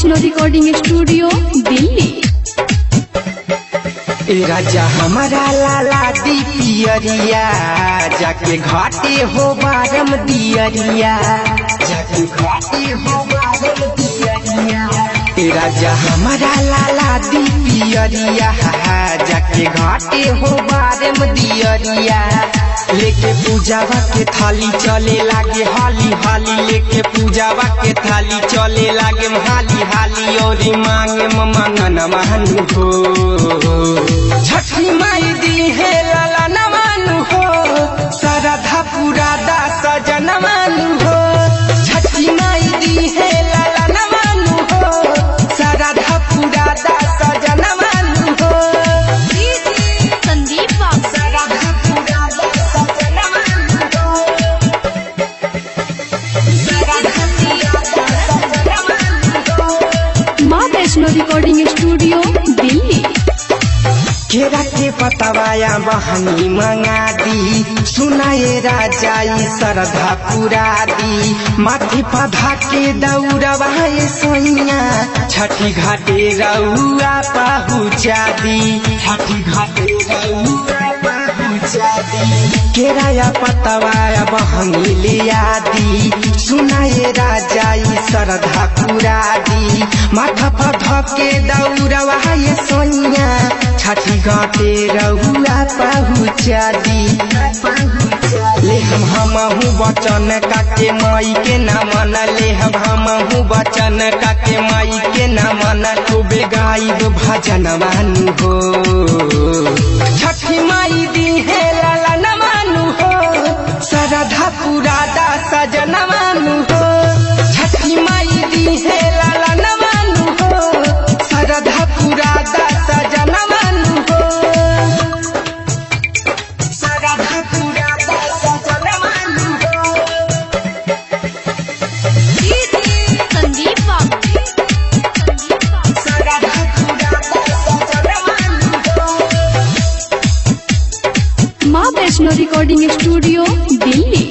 Vaishno recording studio Delhi. राजा हमारा लाला दी पियरिया जाके घाटे हो बारम दियरिया, जाके घाटे हो बारम दियरिया। राजा हमारा लाला दी पियरिया जाके घाटे हो बारम दियरिया। लेके पूजावा के थाली चले लागे हाली हाली, लेके पूजावा के थाली चले लागे हाली हाली। और मांगे मंगन मानु हो छठी माई दी है लाला नवानु हो, सरधा पूरा दा सजन मानु हो। छठी माई दी है लाला नवानु हो, सरधा पूरा दा सजन मानु हो। संदीप सरधा पूरा दा सजन मानु हो, सरधा पूरा दा सजन मानु हो। माँ वैष्णो रिकॉर्डिंग स्टूडियो दिल्ली। केरा के पतवाया बहनी मंगा दी, सुनाए राजा सरधा पूरा दी। माथे पधा के दौड़वाए सोइया, छठी घाटे रउआ पहुँचा दी, छठी घाटे रउआ पहुँचा दी। केराया पतवाया बहनी लिया दी, सुनाए राजा सरधा पूरा दी। माथा पधा के दौड़वाए सोइया, छठी घाटे रहुआ पहुँचा दी। ले हमहू बचन काके माई के ना मन, ले हमहू बचन काके माई के ना मन। खूबे गाइब भजन मानु हो, छठी माई दी है लाला न मानु हो, सरधा पूरा दा सजन मानु हो। छठी माई दी है लाला न मानु हो, सरधा पूरा दा सजन मानु हो। सरधा पूरा दा सजन मानु हो। संदीप सरधा पूरा दा सजन मानु हो। माँ वैष्णो रिकॉर्डिंग स्टूडियो दिल्ली।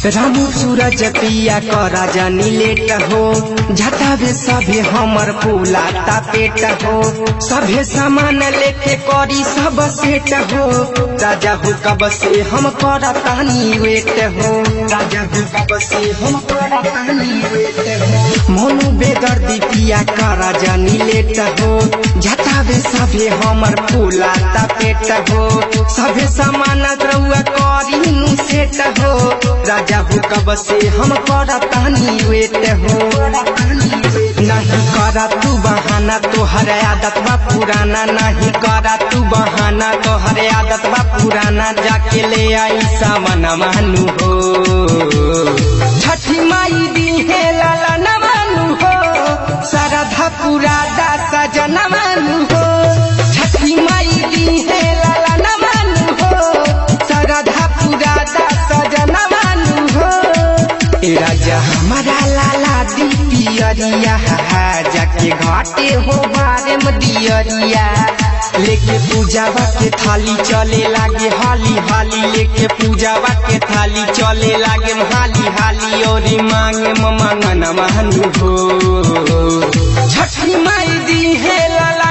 रामू सूरज पिया करा जानी लेट हो, झटावे सभे हमर फूला पेट हो। सभे सामान लेके करी सब सेट हो, राजा हो कब से हम करतानी वेट हो, राजा हो कब से हम करतानी वेट हो। मोनू बेदर्दी पिया करा जानी लेट हो, झटावे सभे हमर फूला पेट हो। सभे सामान रउआ करी नु सेट हो, राजा हो कब से हम करतानी वेट हो। नहीं करा तू बहाना, तोहर आदत बा पुराना। नहीं करा तू बहाना, तोहर आदत बा पुराना। जाके ले आई सावन मानु हो, छठी माई दी है लाला न मानु हो, सरधा पूरा दा सजन मानु हो। छठी माई दी है लाला न मानु हो, सरधा पूरा दा सजन मानु हो। राजा हमारा लाला दी पियरिया जाके घाटे हो बारम दियरिया। लेके पूजावा के थाली चले लागे हाली हाली, लेके पूजावा के थाली चले लागे हाली हाली। और मांगे मंगन मानु हो, छठी माई दी है लाला